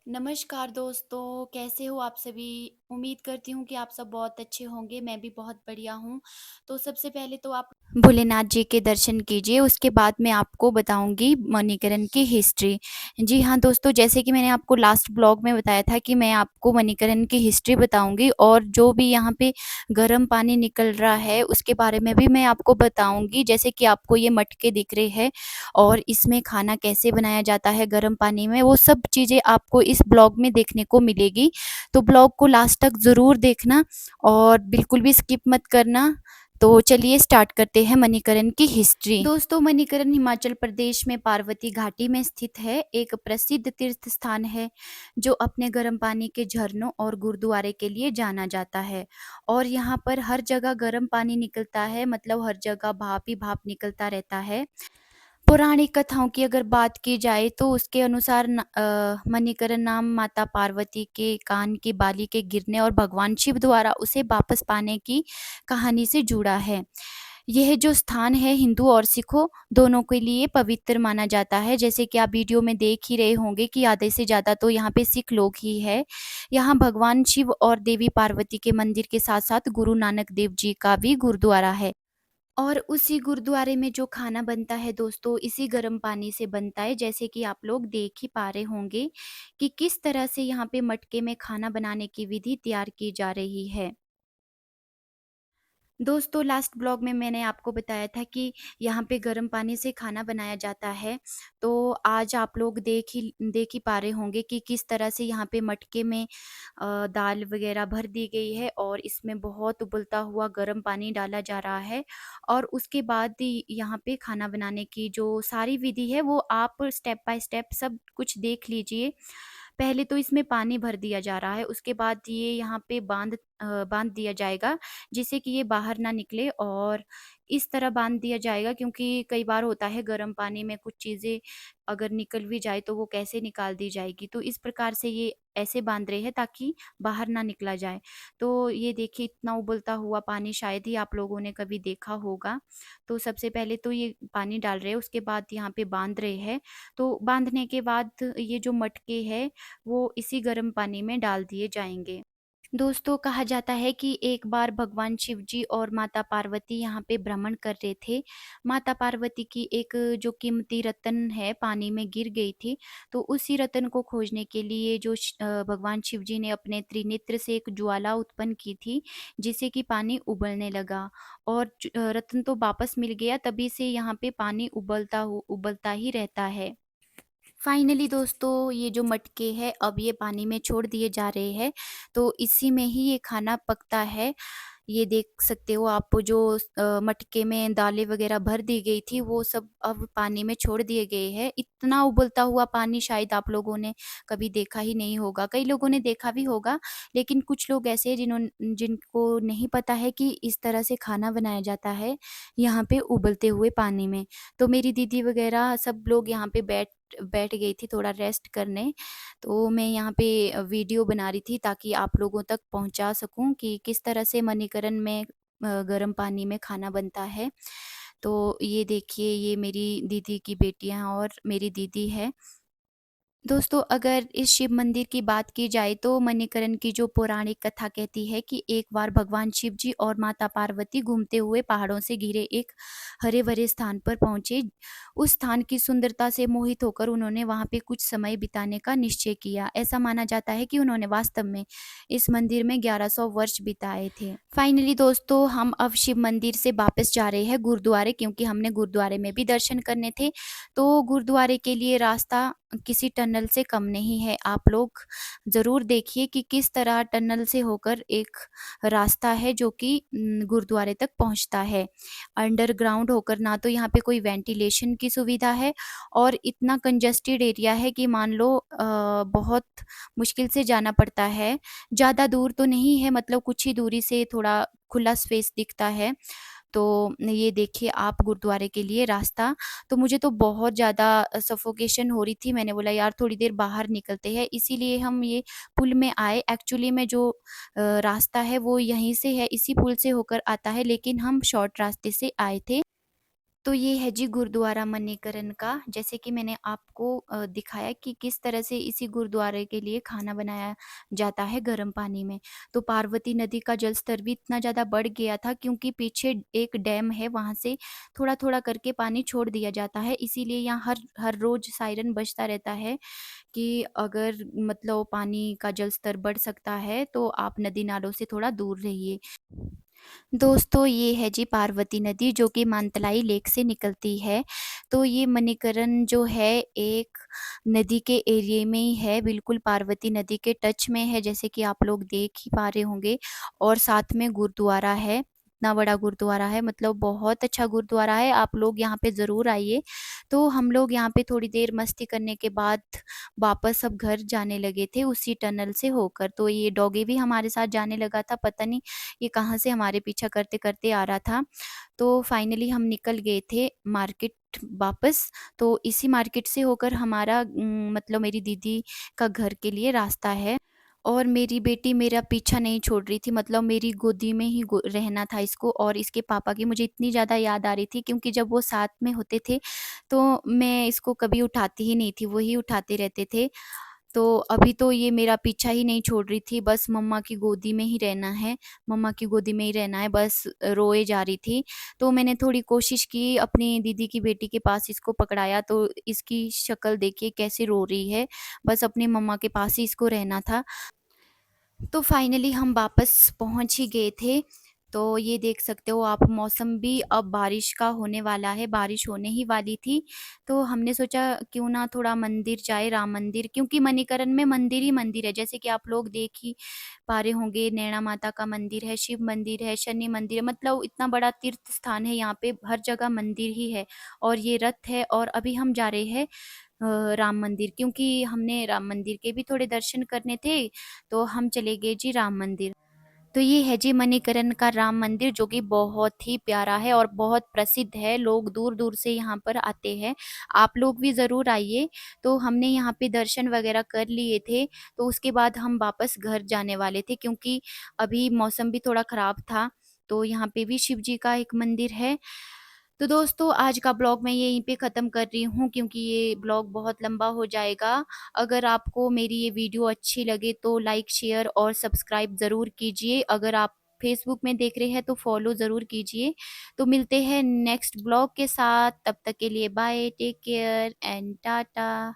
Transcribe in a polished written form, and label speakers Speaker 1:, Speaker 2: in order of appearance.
Speaker 1: नमस्कार दोस्तों, कैसे हो आप सभी? उम्मीद करती हूँ कि आप सब बहुत अच्छे होंगे, मैं भी बहुत बढ़िया हूँ। तो सबसे पहले तो आप भोलेनाथ जी के दर्शन कीजिए, उसके बाद मैं आपको बताऊँगी मणिकरण की हिस्ट्री। जी हाँ दोस्तों, जैसे कि मैंने आपको लास्ट ब्लॉग में बताया था कि मैं आपको मणिकरण की हिस्ट्री बताऊँगी और जो भी यहाँ पे गर्म पानी निकल रहा है, उसके बारे में भी मैं आपको बताऊँगी। जैसे कि आपको ये मटके दिख रहे हैं और इसमें खाना कैसे बनाया जाता है गर्म पानी में, वो सब चीज़ें आपको इस ब्लॉग में देखने को मिलेगी। तो ब्लॉग को लास्ट तक ज़रूर देखना और बिल्कुल भी स्किप मत करना। तो चलिए स्टार्ट करते हैं मणिकरण की हिस्ट्री। दोस्तों, मणिकरण हिमाचल प्रदेश में पार्वती घाटी में स्थित है, एक प्रसिद्ध तीर्थ स्थान है जो अपने गर्म पानी के झरनों और गुरुद्वारे के लिए जाना जाता है। और यहाँ पर हर जगह गर्म पानी निकलता है, मतलब हर जगह भाप ही भाप निकलता रहता है। पौराणिक कथाओं की अगर बात की जाए तो उसके अनुसार मणिकरण नाम माता पार्वती के कान की बाली के गिरने और भगवान शिव द्वारा उसे वापस पाने की कहानी से जुड़ा है। यह जो स्थान है हिंदू और सिखों दोनों के लिए पवित्र माना जाता है। जैसे कि आप वीडियो में देख ही रहे होंगे कि आधे से ज़्यादा तो यहाँ पे सिख लोग ही है। यहाँ भगवान शिव और देवी पार्वती के मंदिर के साथ साथ गुरु नानक देव जी का भी गुरुद्वारा है। और उसी गुरुद्वारे में जो खाना बनता है दोस्तों, इसी गर्म पानी से बनता है। जैसे कि आप लोग देख ही पा रहे होंगे कि किस तरह से यहाँ पे मटके में खाना बनाने की विधि तैयार की जा रही है। दोस्तों, लास्ट ब्लॉग में मैंने आपको बताया था कि यहाँ पे गर्म पानी से खाना बनाया जाता है। तो आज आप लोग देख ही पा रहे होंगे कि किस तरह से यहाँ पे मटके में दाल वगैरह भर दी गई है और इसमें बहुत उबलता हुआ गर्म पानी डाला जा रहा है। और उसके बाद यहाँ पे खाना बनाने की जो सारी विधि है वो आप स्टेप बाय स्टेप सब कुछ देख लीजिए। पहले तो इसमें पानी भर दिया जा रहा है, उसके बाद ये यहाँ पे बांध दिया जाएगा जिससे कि ये बाहर ना निकले। और इस तरह बांध दिया जाएगा क्योंकि कई बार होता है गर्म पानी में कुछ चीज़ें अगर निकल भी जाए तो वो कैसे निकाल दी जाएगी। तो इस प्रकार से ये ऐसे बांध रहे हैं ताकि बाहर ना निकला जाए। तो ये देखिए, इतना उबलता हुआ पानी शायद ही आप लोगों ने कभी देखा होगा। तो सबसे पहले तो ये पानी डाल रहे हैं, उसके बाद यहाँ पे बांध रहे हैं। तो बांधने के बाद ये जो मटके हैं वो इसी गर्म पानी में डाल दिए जाएंगे। दोस्तों, कहा जाता है कि एक बार भगवान शिव जी और माता पार्वती यहाँ पे भ्रमण कर रहे थे। माता पार्वती की एक जो कीमती रत्न है पानी में गिर गई थी। तो उसी रत्न को खोजने के लिए भगवान शिव जी ने अपने त्रिनेत्र से एक ज्वाला उत्पन्न की थी जिससे कि पानी उबलने लगा। और रत्न तो वापस मिल गया, तभी से यहाँ पे पानी उबलता ही रहता है। फाइनली दोस्तों, ये जो मटके हैं अब ये पानी में छोड़ दिए जा रहे हैं। तो इसी में ही ये खाना पकता है। ये देख सकते हो आप, जो मटके में दालें वगैरह भर दी गई थी वो सब अब पानी में छोड़ दिए गए हैं। इतना उबलता हुआ पानी शायद आप लोगों ने कभी देखा ही नहीं होगा। कई लोगों ने देखा भी होगा, लेकिन कुछ लोग ऐसे हैं जिनको नहीं पता है कि इस तरह से खाना बनाया जाता है यहाँ पे उबलते हुए पानी में। तो मेरी दीदी वगैरह सब लोग यहाँ पे बैठ बैठ गई थी थोड़ा रेस्ट करने। तो मैं यहाँ पे वीडियो बना रही थी ताकि आप लोगों तक पहुँचा सकूँ कि किस तरह से मणिकरण में गर्म पानी में खाना बनता है। तो ये देखिए, ये मेरी दीदी की बेटियाँ और मेरी दीदी है। दोस्तों, अगर इस शिव मंदिर की बात की जाए तो मणिकरण की जो पौराणिक कथा कहती है कि एक बार भगवान शिव जी और माता पार्वती घूमते हुए पहाड़ों से घिरे एक हरे भरे स्थान पर पहुंचे। उस स्थान की सुंदरता से मोहित होकर उन्होंने वहां पे कुछ समय बिताने का निश्चय किया। ऐसा माना जाता है कि उन्होंने वास्तव में इस मंदिर में 1100 वर्ष बिताए थे। फाइनली दोस्तों, हम अब शिव मंदिर से वापस जा रहे हैं गुरुद्वारे, क्योंकि हमने गुरुद्वारे में भी दर्शन करने थे। तो गुरुद्वारे के लिए रास्ता किसी टनल से कम नहीं है। आप लोग ज़रूर देखिए कि किस तरह टनल से होकर एक रास्ता है जो कि गुरुद्वारे तक पहुंचता है। अंडरग्राउंड होकर ना तो यहाँ पे कोई वेंटिलेशन की सुविधा है और इतना कंजस्टेड एरिया है कि मान लो बहुत मुश्किल से जाना पड़ता है। ज़्यादा दूर तो नहीं है, मतलब कुछ ही दूरी से थोड़ा खुला स्पेस दिखता है। तो ये देखिए आप गुरुद्वारे के लिए रास्ता। तो मुझे तो बहुत ज़्यादा सफोकेशन हो रही थी। मैंने बोला यार थोड़ी देर बाहर निकलते हैं, इसीलिए हम ये पुल में आए। एक्चुअली में जो रास्ता है वो यहीं से है, इसी पुल से होकर आता है, लेकिन हम शॉर्ट रास्ते से आए थे। तो ये है जी गुरुद्वारा मणिकरण का। जैसे कि मैंने आपको दिखाया कि किस तरह से इसी गुरुद्वारे के लिए खाना बनाया जाता है गर्म पानी में। तो पार्वती नदी का जल स्तर भी इतना ज़्यादा बढ़ गया था क्योंकि पीछे एक डैम है, वहाँ से थोड़ा-थोड़ा करके पानी छोड़ दिया जाता है। इसीलिए यहाँ हर हर रोज़ सायरन बजता रहता है कि अगर मतलब पानी का जल स्तर बढ़ सकता है तो आप नदी-नालों से थोड़ा दूर रहिए। दोस्तों ये है जी पार्वती नदी जो कि मानतलाई लेक से निकलती है। तो ये मणिकरण जो है एक नदी के एरिया में ही है, बिल्कुल पार्वती नदी के टच में है, जैसे कि आप लोग देख ही पा रहे होंगे। और साथ में गुरुद्वारा है, इतना बड़ा गुरुद्वारा है, मतलब बहुत अच्छा गुरुद्वारा है, आप लोग यहाँ पे ज़रूर आइए। तो हम लोग यहाँ पे थोड़ी देर मस्ती करने के बाद वापस सब घर जाने लगे थे उसी टनल से होकर। तो ये डॉगी भी हमारे साथ जाने लगा था, पता नहीं ये कहाँ से हमारे पीछा करते-करते आ रहा था। तो फाइनली हम निकल गए थे मार्केट वापस। तो इसी मार्केट से होकर हमारा मतलब मेरी दीदी का घर के लिए रास्ता है। और मेरी बेटी मेरा पीछा नहीं छोड़ रही थी, मतलब मेरी गोदी में ही रहना था इसको। और इसके पापा की मुझे इतनी ज़्यादा याद आ रही थी क्योंकि जब वो साथ में होते थे तो मैं इसको कभी उठाती ही नहीं थी, वो ही उठाते रहते थे। तो अभी तो ये मेरा पीछा ही नहीं छोड़ रही थी, बस मम्मा की गोदी में ही रहना है, मम्मा की गोदी में ही रहना है, बस रोए जा रही थी। तो मैंने थोड़ी कोशिश की, अपनी दीदी की बेटी के पास इसको पकड़ाया तो इसकी शक्ल देखिए कैसे रो रही है, बस अपनी मम्मा के पास ही इसको रहना था। तो फाइनली हम वापस पहुंच ही गए थे। तो ये देख सकते हो आप, मौसम भी अब बारिश का होने वाला है, बारिश होने ही वाली थी। तो हमने सोचा क्यों ना थोड़ा मंदिर जाए, राम मंदिर, क्योंकि मणिकरण में मंदिर ही मंदिर है, जैसे कि आप लोग देख ही पा रहे होंगे। नैना माता का मंदिर है, शिव मंदिर है, शनि मंदिर है, मतलब इतना बड़ा तीर्थ स्थान है, यहाँ पे हर जगह मंदिर ही है। और ये रथ है और अभी हम जा रहे हैं राम मंदिर, क्योंकि हमने राम मंदिर के भी थोड़े दर्शन करने थे। तो हम चले गए जी राम मंदिर। तो ये है जी मणिकरण का राम मंदिर जो कि बहुत ही प्यारा है और बहुत प्रसिद्ध है, लोग दूर दूर से यहाँ पर आते हैं। आप लोग भी ज़रूर आइए। तो हमने यहाँ पे दर्शन वगैरह कर लिए थे, तो उसके बाद हम वापस घर जाने वाले थे क्योंकि अभी मौसम भी थोड़ा ख़राब था। तो यहाँ पे भी शिव जी का एक मंदिर है। तो दोस्तों आज का ब्लॉग मैं यहीं पे ख़त्म कर रही हूँ क्योंकि ये ब्लॉग बहुत लंबा हो जाएगा। अगर आपको मेरी ये वीडियो अच्छी लगे तो लाइक, शेयर और सब्सक्राइब ज़रूर कीजिए। अगर आप फेसबुक में देख रहे हैं तो फॉलो ज़रूर कीजिए। तो मिलते हैं नेक्स्ट ब्लॉग के साथ, तब तक के लिए bye, take care and Tata.